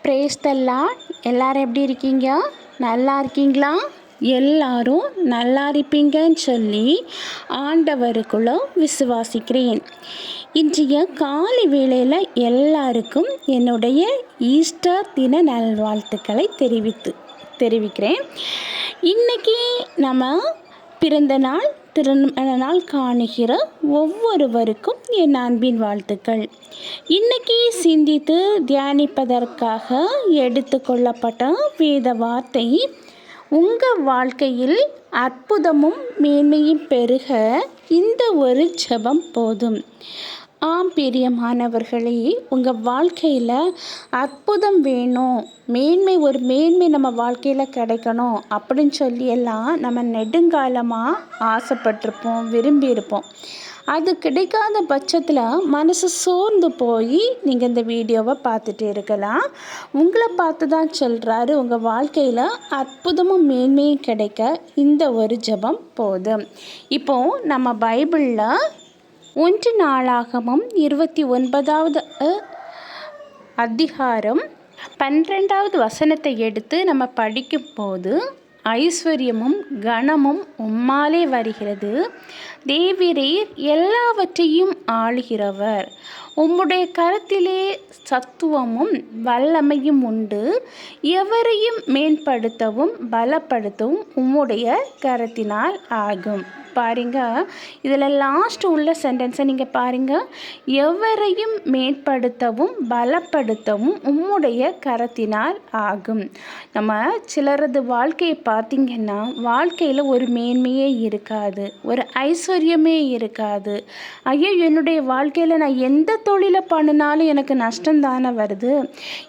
Praise the Lord. எல்லாரும் எப்படி இருக்கீங்க? நல்லா இருக்கீங்களா? எல்லாரும் நல்லா இருப்பீங்கன்னு சொல்லி ஆண்டவருக்குள்ள விசுவாசிக்கிறேன். இன்றைய காலை வேளையில் எல்லாருக்கும் என்னுடைய ஈஸ்டர் தின நல்வாழ்த்துக்களை தெரிவிக்கிறேன். இன்றைக்கி நம்ம பிறந்த நாள் திருமண நாள் காணுகிற ஒவ்வொருவருக்கும் என் அன்பின் வாழ்த்துக்கள். இன்னைக்கு சிந்தித்து தியானிப்பதற்காக எடுத்துக்கொள்ளப்பட்ட வேத வார்த்தை, உங்கள் வாழ்க்கையில் அற்புதமும் மேன்மையும் பெருக இந்த ஒரு ஜெபம் போதும். ஆம் பிரியமானவர்களே, உங்கள் வாழ்க்கையில் அற்புதம் வேணும், ஒரு மேன்மை நம்ம வாழ்க்கையில் கிடைக்கணும் அப்படின்னு சொல்லி எல்லாம் நம்ம நெடுங்காலமாக ஆசைப்பட்டிருப்போம், விரும்பியிருப்போம். அது கிடைக்காத பட்சத்தில் மனசு சோர்ந்து போய் நீங்கள் இந்த வீடியோவை பார்த்துட்டு இருக்கலாம். உங்களை பார்த்து தான் சொல்கிறாரு, உங்கள் வாழ்க்கையில் அற்புதமும் மேன்மையும் கிடைக்க இந்த ஒரு ஜெபம் போதும். இப்போது நம்ம பைபிளில் 1 நாளாகமம் 29வது அதிகாரம் 12வது வசனத்தை எடுத்து நம்ம படிக்கும்போது, ஐஸ்வர்யமும் கனமும் உம்மாலே வருகிறது, தேவரீர் எல்லாவற்றையும் ஆளுகிறவர், உம்முடைய கரத்திலே சத்துவமும் வல்லமையும் உண்டு, எவரையும் மேம்படுத்தவும் பலப்படுத்தவும் உம்முடைய கரத்தினால் ஆகும். பாருங்க, இதில் லாஸ்ட் உள்ள சென்டென்ஸை நீங்கள் பாருங்கள். எவரையும் மேம்படுத்தவும் பலப்படுத்தவும் உம்முடைய கரத்தினால் ஆகும். நம்ம சிலரது வாழ்க்கையை பார்த்திங்கன்னா, வாழ்க்கையில் ஒரு மேன்மையே இருக்காது, ஒரு ஐஸ்வர்யமே இருக்காது. ஐயோ, என்னுடைய வாழ்க்கையில் நான் எந்த தொழிலை பண்ணினாலும் எனக்கு நஷ்டம்தானே வருது,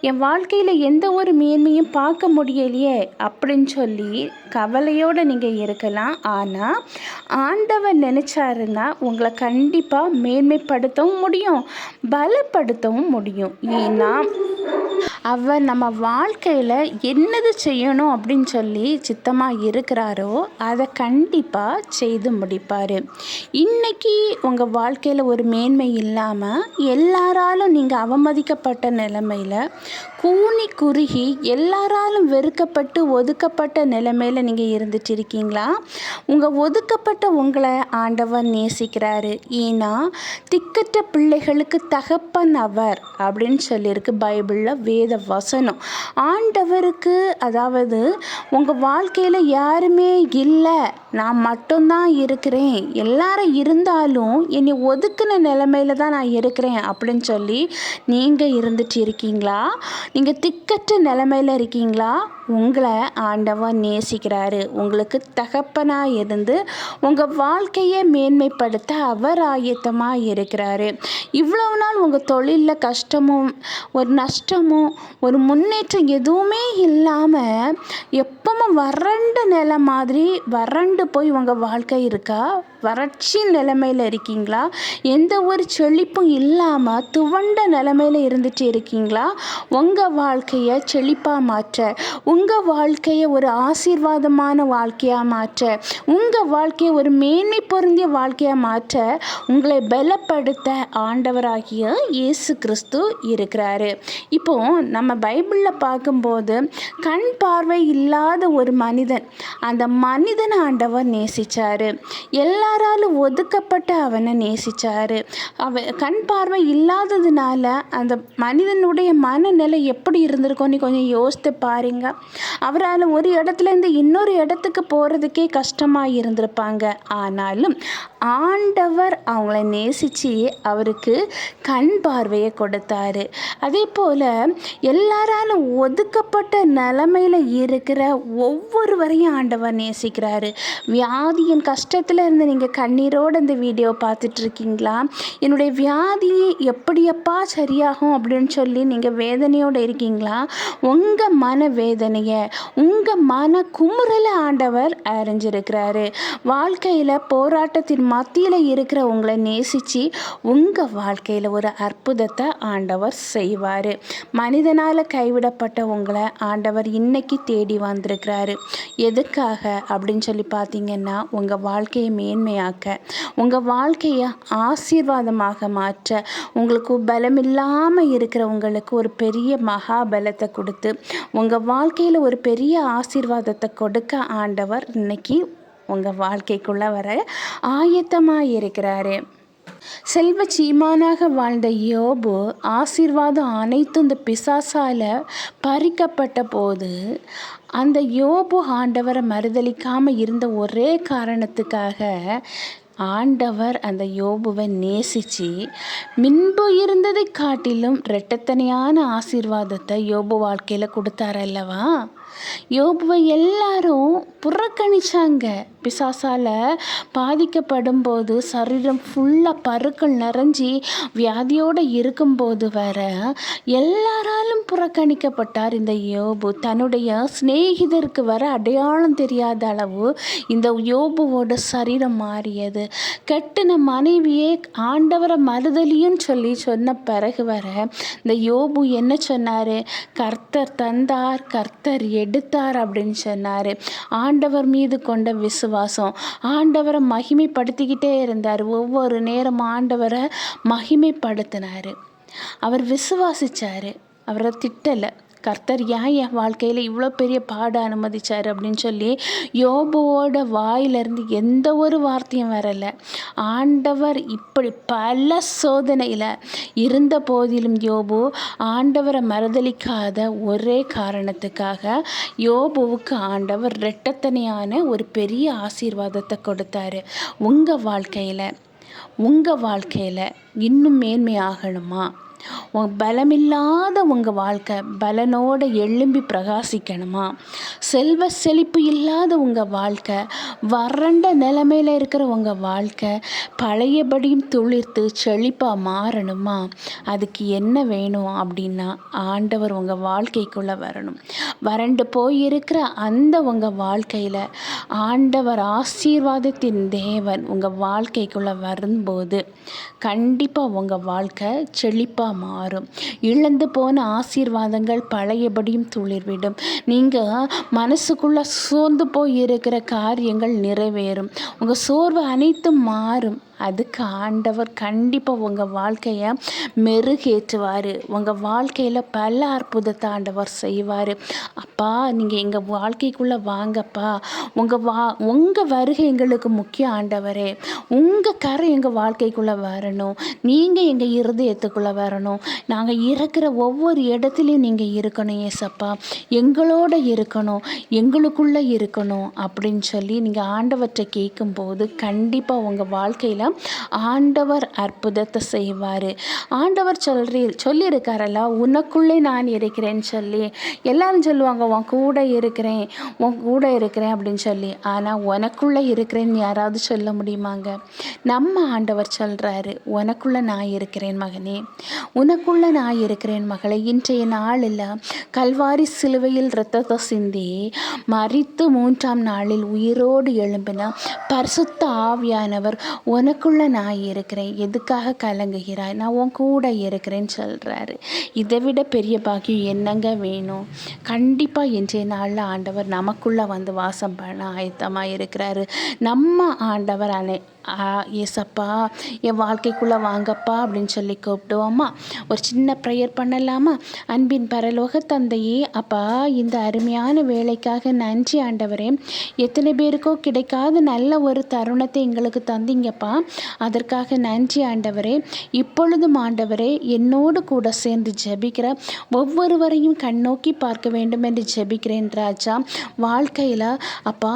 என் வாழ்க்கையில் எந்த ஒரு மேன்மையும் பார்க்க முடியலையே அப்படின்னு சொல்லி கவலையோடு நீங்கள் இருக்கலாம். ஆனால் ஆண்டவர் நினைச்சாருன்னா உங்களை கண்டிப்பாக மேன்மைப்படுத்தவும் முடியும், பலப்படுத்தவும் முடியும். ஏன்னா அவர் நம்ம வாழ்க்கையில் என்னது செய்யணும் அப்படின்னு சொல்லி சித்தமாக இருக்கிறாரோ அதை கண்டிப்பாக செய்து முடிப்பார். இன்றைக்கி உங்கள் வாழ்க்கையில் ஒரு மேன்மை இல்லாமல் எல்லாராலும் நீங்கள் அவமதிக்கப்பட்ட நிலைமையில், கூனி குறுகி எல்லாராலும் வெறுக்கப்பட்டு ஒதுக்கப்பட்ட நிலைமையில் நீங்கள் இருந்துட்டு இருக்கீங்களா? உங்கள் ஒதுக்கப்பட்ட உங்களை ஆண்டவர் நேசிக்கிறாரு. ஏன்னா திக்கற்ற பிள்ளைகளுக்கு தகப்பன் அவர் அப்படின்னு சொல்லியிருக்கு பைபிளில் வேத வசனம். ஆண்டவருக்கு, அதாவது உங்கள் வாழ்க்கையில் யாருமே இல்லை, நான் மட்டும்தான் இருக்கிறேன், எல்லாரும் இருந்தாலும் என்னை ஒதுக்குன நிலைமையில தான் நான் இருக்கிறேன் அப்படின்னு சொல்லி நீங்கள் இருந்துட்டு இருக்கீங்களா? நீங்கள் திக்கற்ற நிலைமையில் இருக்கீங்களா? உங்களை ஆண்டவர் நேசிக்கிறாரு. உங்களுக்கு தகப்பனாக இருந்து உங்கள் வாழ்க்கையை மேன்மைப்படுத்த அவர் ஆயத்தமாக இருக்கிறாரு. இவ்வளவு நாள் உங்கள் தொழிலில் கஷ்டமும் ஒரு நஷ்டமும் ஒரு முன்னேற்றம் எதுவுமே இல்லாமல் எப்பவும் வறண்ட நிலை மாதிரி வறண்டு போய் உங்கள் வாழ்க்கை இருக்கா? வறட்சி நிலைமையில் இருக்கீங்களா? எந்த ஒரு செழிப்பும் இல்லாமல் துவண்ட நிலைமையில் இருந்துட்டு இருக்கீங்களா? உங்கள் வாழ்க்கையை செழிப்பாக மாற்ற, உங்கள் வாழ்க்கையை ஒரு ஆசீர்வாதமான வாழ்க்கையாக மாற்ற, உங்கள் வாழ்க்கையை ஒரு மேன்மை பொருந்திய வாழ்க்கையாக மாற்ற உங்களை பலப்படுத்த ஆண்டவராகிய இயேசு கிறிஸ்து இருக்கிறாரு. இப்போ நம்ம பைபிளில் பார்க்கும்போது கண் பார்வை இல்லாத ஒரு மனிதன், அந்த மனிதனை ஆண்டவர் நேசிச்சாரு. எல்லாராலும் ஒதுக்கப்பட்ட அவனை நேசிச்சாரு. கண் பார்வை இல்லாததுனால அந்த மனிதனுடைய மனநிலை எப்படி இருந்திருக்கோன்னு கொஞ்சம் யோசித்து பாருங்க. அவரால் ஒரு இடத்துலேருந்து இன்னொரு இடத்துக்கு போகிறதுக்கே கஷ்டமாக இருந்திருப்பாங்க. ஆனாலும் ஆண்டவர் அவங்கள நேசித்து அவருக்கு கண் பார்வையை கொடுத்தாரு. அதே போல் எல்லாராலும் ஒதுக்கப்பட்ட நிலைமையில் இருக்கிற ஒவ்வொருவரையும் ஆண்டவர் நேசிக்கிறாரு. வியாதியின் கஷ்டத்தில் இருந்து நீங்கள் கண்ணீரோடு இந்த வீடியோ பார்த்துட்ருக்கீங்களா? என்னுடைய வியாதி எப்படியப்பா சரியாகும் அப்படின்னு சொல்லி நீங்கள் வேதனையோடு இருக்கீங்களா? உங்கள் மன வேதனையை, உங்கள் மன குமுறலை ஆண்டவர் அறிஞ்சிருக்கிறாரு. வாழ்க்கையில் போராட்டத்தின் மத்தியில் இருக்கிற உங்களை நேசித்து உங்கள் வாழ்க்கையில் ஒரு அற்புதத்தை ஆண்டவர் செய்வார். மனித மனிதனால் கைவிடப்பட்ட உங்களை ஆண்டவர் இன்னைக்கு தேடி வந்திருக்கிறாரு. எதுக்காக அப்படின்னு சொல்லி பார்த்தீங்கன்னா, உங்கள் வாழ்க்கையை மேன்மையாக்க, உங்கள் வாழ்க்கையை ஆசீர்வாதமாக மாற்ற, உங்களுக்கு பலமில்லாமல் இருக்கிற உங்களுக்கு ஒரு பெரிய மகாபலத்தை கொடுத்து உங்கள் வாழ்க்கையில் ஒரு பெரிய ஆசீர்வாதத்தை கொடுக்க ஆண்டவர் இன்னைக்கு உங்கள் வாழ்க்கைக்குள்ளே வர ஆயத்தமாக இருக்கிறாரு. செல்வ சீமானாக வாழ்ந்த யோபு ஆசீர்வாதம் அனைத்தும் இந்த பிசாசால பறிக்கப்பட்ட போது அந்த யோபு ஆண்டவரை மறுதலிக்காமல் இருந்த ஒரே காரணத்துக்காக ஆண்டவர் அந்த யோபுவை நேசித்து முன்பு இருந்ததை காட்டிலும் இரட்டத்தனையான ஆசீர்வாதத்தை யோபு வாழ்க்கையில் கொடுத்தார் அல்லவா. யோபுவை எல்லாரும் புறக்கணிச்சாங்க. பிசாசால் பாதிக்கப்படும் போது சரீரம் ஃபுல்லாக பருக்கள் நிறைஞ்சி வியாதியோடு இருக்கும்போது வர எல்லாராலும் புறக்கணிக்கப்பட்டார் இந்த யோபு. தன்னுடைய சிநேகிதருக்கு வர அடையாளம் தெரியாத அளவு இந்த யோபுவோட சரீரம் மாறியது. கெட்டின மனைவியே ஆண்டவரை மறுதலியும் சொல்லி சொன்ன பிறகு வர இந்த யோபு என்ன சொன்னார்? கர்த்தர் தந்தார், கர்த்தர் எடுத்தார் அப்படின்னு சொன்னார். ஆண்டவர் மீது கொண்ட விசுவாசம், ஆண்டவரை மகிமைப்படுத்திக்கிட்டே இருந்தார். ஒவ்வொரு நேரம் ஆண்டவரை மகிமைப்படுத்தினார். அவர் விசுவாசிச்சார், அவரை திட்டலை. கர்த்தர் ஏன் என் வாழ்க்கையில் இவ்வளோ பெரிய பாடம் அனுமதிச்சார் அப்படின்னு சொல்லி யோபுவோட வாயிலிருந்து எந்த ஒரு வார்த்தையும் வரலை. ஆண்டவர் இப்படி பல சோதனையில் இருந்த போதிலும் யோபு ஆண்டவரை மறுதலிக்காத ஒரே காரணத்துக்காக யோபுவுக்கு ஆண்டவர் இரட்டத்தனையான ஒரு பெரிய ஆசீர்வாதத்தை கொடுத்தாரு. உங்கள் வாழ்க்கையில் இன்னும் மேன்மையாகணுமா? பலமில்லாத உங்கள் வாழ்க்கை பலனோடு எழும்பி பிரகாசிக்கணுமா? செல்வ செழிப்பு இல்லாத உங்கள் வாழ்க்கை, வறண்ட நிலைமையில் இருக்கிற உங்கள் வாழ்க்கை பழையபடியும் துளிர்த்து செழிப்பாக மாறணுமா? அதுக்கு என்ன வேணும் அப்படின்னா, ஆண்டவர் உங்கள் வாழ்க்கைக்குள்ளே வரணும். வறண்டு போயிருக்கிற அந்த உங்கள் வாழ்க்கையில் ஆண்டவர் ஆசீர்வாதத்தின் தேவன் உங்கள் வாழ்க்கைக்குள்ளே வரும்போது கண்டிப்பாக உங்கள் வாழ்க்கை செழிப்பாக மாறும். இழந்து போன ஆசீர்வாதங்கள் பழையபடியும் துளிர்விடும். நீங்கள் மனசுக்குள்ளே சோர்ந்து போய் இருக்கிற காரியங்கள் நிறைவேறும். உங்கள் சோர்வு அனைத்தும் மாறும். அதுக்கு ஆண்டவர் கண்டிப்பாக உங்கள் வாழ்க்கையை மெருகேற்றுவார். உங்கள் வாழ்க்கையில் பல அற்புதத்தை ஆண்டவர் செய்வார். அப்பா, நீங்கள் எங்கள் வாழ்க்கைக்குள்ளே வாங்கப்பா, உங்கள் வருகை எங்களுக்கு முக்கியம் ஆண்டவரே. உங்கள் கரை எங்கள் வாழ்க்கைக்குள்ளே வரணும். நீங்கள் எங்கள் இருதயத்துக்குள்ளே வரணும். நாங்கள் இருக்கிற ஒவ்வொரு இடத்துலையும் நீங்கள் இருக்கணும் ஏசப்பா. எங்களோட இருக்கணும், எங்களுக்குள்ளே இருக்கணும் அப்படின்னு சொல்லி நீங்கள் ஆண்டவற்றை கேட்கும்போது கண்டிப்பாக உங்கள் வாழ்க்கையில் ஆண்டவர் அற்புதத்தை செய்வார். ஆண்டவர் சொல்லியிருக்காரல்ல, உனக்குள்ளே நான் இருக்கிறேன்னு சொல்லி. எல்லாரும் சொல்லுவாங்க உன் கூட இருக்கிறேன் அப்படின்னு சொல்லி. ஆனால் உனக்குள்ளே இருக்கிறேன்னு யாராவது சொல்ல முடியுமாங்க? நம்ம ஆண்டவர் சொல்கிறாரு, உனக்குள்ளே நான் இருக்கிறேன் மகனே, உனக்குள்ளே நான் இருக்கிறேன் மகளே. இன்றைய நாளில் கல்வாரி சிலுவையில் இரத்தத்தை சிந்தி மரித்து 3ஆம் நாளில் உயிரோடு எழும்பின பரிசுத்த ஆவியானவர் உனக்குள்ளே நான் இருக்கிறேன், எதுக்காக கலங்குகிறாய், நான் உன் கூட இருக்கிறேன்னு சொல்கிறாரு. இதை விட பெரிய பாக்கியம் என்னங்க வேணும்? கண்டிப்பாக இன்றைய நாளில் ஆண்டவர் நமக்குள்ளே வந்து வாசம் பண்ண ஆயத்தமாக இருக்கிறாரு. நம்ம ஆண்டவர் ஏசப்பா என் வாழ்க்கைக்குள்ளே வாங்கப்பா அப்படின்னு சொல்லி கூப்பிடுவோமா? ஒரு சின்ன ப்ரேயர் பண்ணலாமா? அன்பின் பரலோக தந்தையே, அப்பா, இந்த அருமையான வேலைக்காக நன்றி ஆண்டவரே. எத்தனை பேருக்கோ கிடைக்காத நல்ல ஒரு தருணத்தை எங்களுக்கு தந்தீங்கப்பா, அதற்காக நன்றி ஆண்டவரே. இப்பொழுதும் ஆண்டவரே, என்னோடு கூட சேர்ந்து ஜெபிக்கிற ஒவ்வொருவரையும் கண்ணோக்கி பார்க்க வேண்டும் என்று ஜெபிக்கிறேன் ராஜா. வாழ்க்கையில் அப்பா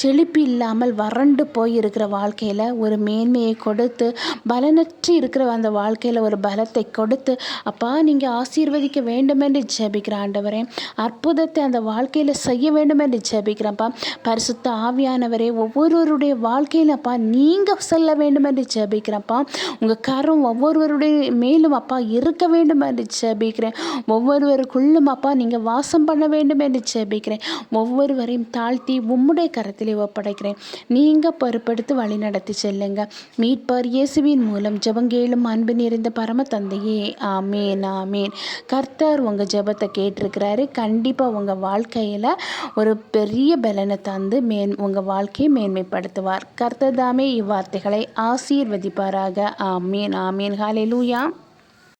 செழிப்பு இல்லாமல் வறண்டு போய் இருக்கிற வாழ்க்கையில் ஒரு மேன்மையை கொடுத்து, பலனற்று இருக்கிற அந்த வாழ்க்கையில் ஒரு பலத்தை கொடுத்து அப்பா நீங்கள் ஆசீர்வதிக்க வேண்டும் என்று ஜெபிக்கிற ஆண்டவரே. அற்புதத்தை அந்த வாழ்க்கையில் செய்ய வேண்டும் என்று ஜெபிக்கிறப்பா. பரிசுத்த ஆவியானவரே, ஒவ்வொருவருடைய வாழ்க்கையில் அப்பா நீங்கள் செல்ல வேண்டும் என்று ஜெபிக்கிறப்பா. உங்கள் கரம் ஒவ்வொருவருடைய மேலும் அப்பா இருக்க வேண்டும் என்று ஜெபிக்கிறேன். ஒவ்வொருவருக்குள்ளும் அப்பா நீங்கள் வாசம் பண்ண வேண்டும் என்று ஜெபிக்கிறேன். ஒவ்வொருவரையும் தாழ்த்தி உம்முடைய கரத்திலே ஒப்படைக்கிறேன். நீங்கள் பொறுப்படுத்தி வழி நடத்தி செல்லுங்க. மீட்பர் இயேசுவின் மூலம் ஜெபங்கேளும் அன்பு நிறைந்த பரம தந்தையே, ஆமேன் ஆமேன். கர்த்தர் உங்கள் ஜெபத்தை கேட்டிருக்கிறாரு. கண்டிப்பாக உங்கள் வாழ்க்கையில் ஒரு பெரிய பலனை தந்து உங்கள் வாழ்க்கையை மேன்மைப்படுத்துவார். கர்த்தர் தாமே இவ்வார்த்தைகளை ஆசீர்வதிப்பாராக. ஆமேன் ஆமேன். ஹல்லேலூயா.